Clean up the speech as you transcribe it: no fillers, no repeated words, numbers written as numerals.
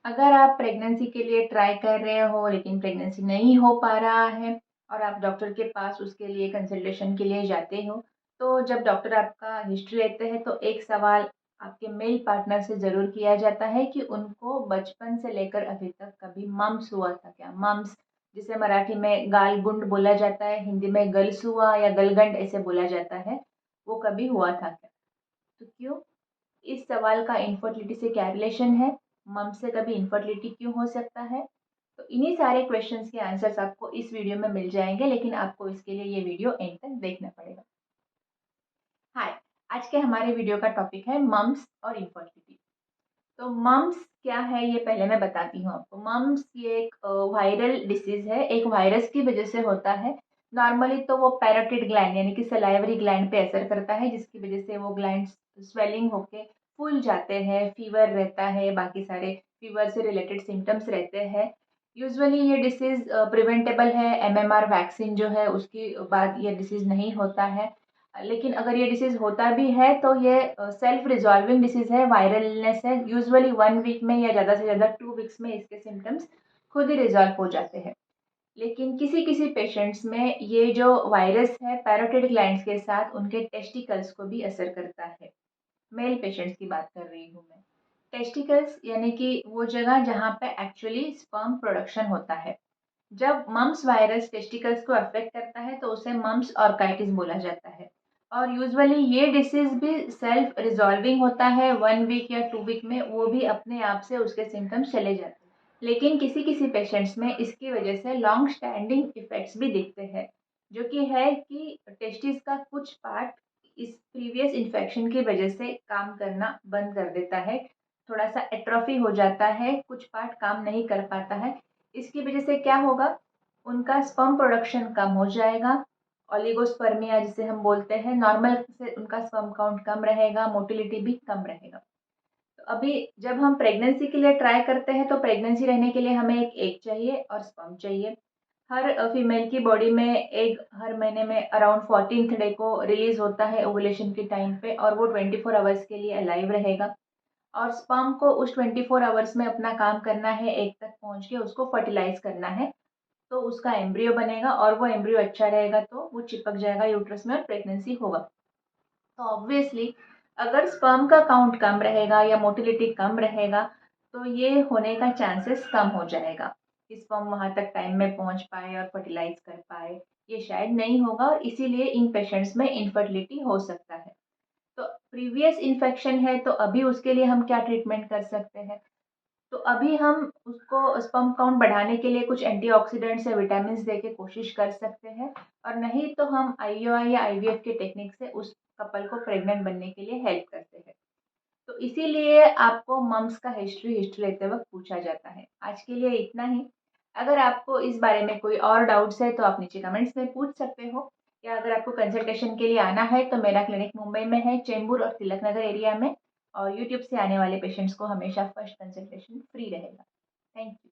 अगर आप प्रेगनेंसी के लिए ट्राई कर रहे हो लेकिन प्रेगनेंसी नहीं हो पा रहा है और आप डॉक्टर के पास उसके लिए कंसल्टेशन के लिए जाते हो, तो जब डॉक्टर आपका हिस्ट्री लेते हैं तो एक सवाल आपके मेल पार्टनर से ज़रूर किया जाता है कि उनको बचपन से लेकर अभी तक कभी मम्स हुआ था क्या? मम्स जिसे मराठी में गाल-गुंड बोला जाता है, हिंदी में गलसुआ या गलगंड ऐसे बोला जाता है, वो कभी हुआ था क्या? तो क्यों? इस सवाल का इनफर्टिलिटी से क्या रिलेशन है? मम से कभी इनफर्टिलिटी क्यों हो सकता है? तो इन्हीं सारे क्वेश्चंस के आंसर्स आपको इस वीडियो में मिल जाएंगे, लेकिन आपको इसके लिए ये वीडियो एंड तक देखना पड़ेगा। हाय, आज के हमारे वीडियो का टॉपिक है मम्स और इनफर्टिलिटी। तो मम्स क्या है ये पहले मैं बताती हूँ आपको। मम्स ये एक वायरल डिसीज है, एक वायरस की वजह से होता है। नॉर्मली तो वो पैरोटिड ग्लैंड यानी कि सलाइवरी ग्लैंड पे असर करता है, जिसकी वजह से वो ग्लैंड स्वेलिंग होके फूल जाते हैं, फीवर रहता है, बाकी सारे फीवर से रिलेटेड सिम्टम्स रहते हैं। यूजुअली ये डिसीज प्रिवेंटेबल है, एमएमआर वैक्सीन जो है उसके बाद ये डिसीज नहीं होता है। लेकिन अगर ये डिसीज़ होता भी है तो ये सेल्फ रिजॉल्विंग डिसीज़ है, वायरल इलनेस है। यूजुअली 1 वीक में या ज़्यादा से ज़्यादा 2 वीक्स में इसके सिम्पटम्स खुद ही रिज़ॉल्व हो जाते हैं। लेकिन किसी-किसी पेशेंट्स में ये जो वायरस है पैरोटिड ग्लैंड्स के साथ उनके टेस्टिकल्स को भी असर करता है। मेल पेशेंट्स की बात कर रही हूँ मैं। टेस्टिकल्स यानी कि वो जगह जहाँ पे एक्चुअली स्पर्म प्रोडक्शन होता है। जब मम्प्स वायरस टेस्टिकल्स को अफेक्ट करता है तो उसे मम्प्स ऑर्काइटिस बोला जाता है। और यूजुअली ये डिसीज भी सेल्फ रिजॉल्विंग होता है, 1 वीक या 2 वीक में वो भी अपने आप से उसके सिम्टम्स चले जाते हैं। लेकिन किसी किसी पेशेंट्स में इसकी वजह से लॉन्ग स्टैंडिंग इफेक्ट्स भी दिखते हैं, जो कि है कि टेस्टिस का कुछ पार्ट इस प्रीवियस इन्फेक्शन की वजह से काम करना बंद कर देता है, थोड़ा सा एट्रोफी हो जाता है, कुछ पार्ट काम नहीं कर पाता है। इसकी वजह से क्या होगा, उनका स्पर्म प्रोडक्शन कम हो जाएगा, ओलिगोस्पर्मिया जिसे हम बोलते हैं, नॉर्मल से उनका स्पर्म काउंट कम रहेगा, मोटिलिटी भी कम रहेगा। तो अभी जब हम प्रेगनेंसी के लिए ट्राई करते हैं तो प्रेगनेंसी रहने के लिए हमें एक एग चाहिए और स्पर्म चाहिए। हर फीमेल की बॉडी में एग हर महीने में अराउंड 14th डे को रिलीज होता है ओवुलेशन के टाइम पे, और वो 24 आवर्स के लिए अलाइव रहेगा। और स्पर्म को उस 24 आवर्स में अपना काम करना है, एग तक पहुंच के उसको फर्टिलाइज करना है, तो उसका एम्ब्रियो बनेगा और वो एम्ब्रियो अच्छा रहेगा तो वो चिपक जाएगा यूट्रस में और प्रेगनेंसी होगा। तो ऑब्वियसली अगर स्पर्म का काउंट कम रहेगा या मोटिलिटी कम रहेगा तो ये होने का चांसेस कम हो जाएगा कि स्पर्म वहाँ तक टाइम में पहुँच पाए और फर्टिलाइज कर पाए, ये शायद नहीं होगा और इसीलिए इन पेशेंट्स में इनफर्टिलिटी हो सकता है। तो प्रीवियस इन्फेक्शन है तो अभी उसके लिए हम क्या ट्रीटमेंट कर सकते हैं? तो अभी हम उसको स्पर्म काउंट बढ़ाने के लिए कुछ एंटीऑक्सीडेंट्स या विटामिन्स दे के कोशिश कर सकते हैं, और नहीं तो हम आईयूआई या आईवीएफ के टेक्निक से उस कपल को प्रेग्नेंट बनने के लिए हेल्प करते हैं। तो इसीलिए आपको मम्स का हिस्ट्री लेते वक्त पूछा जाता है। आज के लिए इतना ही। अगर आपको इस बारे में कोई और डाउट्स है तो आप नीचे कमेंट्स में पूछ सकते हो, या अगर आपको कंसल्टेशन के लिए आना है तो मेरा क्लिनिक मुंबई में है, चेंबूर और तिलक नगर एरिया में, और यूट्यूब से आने वाले पेशेंट्स को हमेशा फर्स्ट कंसल्टेशन फ्री रहेगा। Thank you.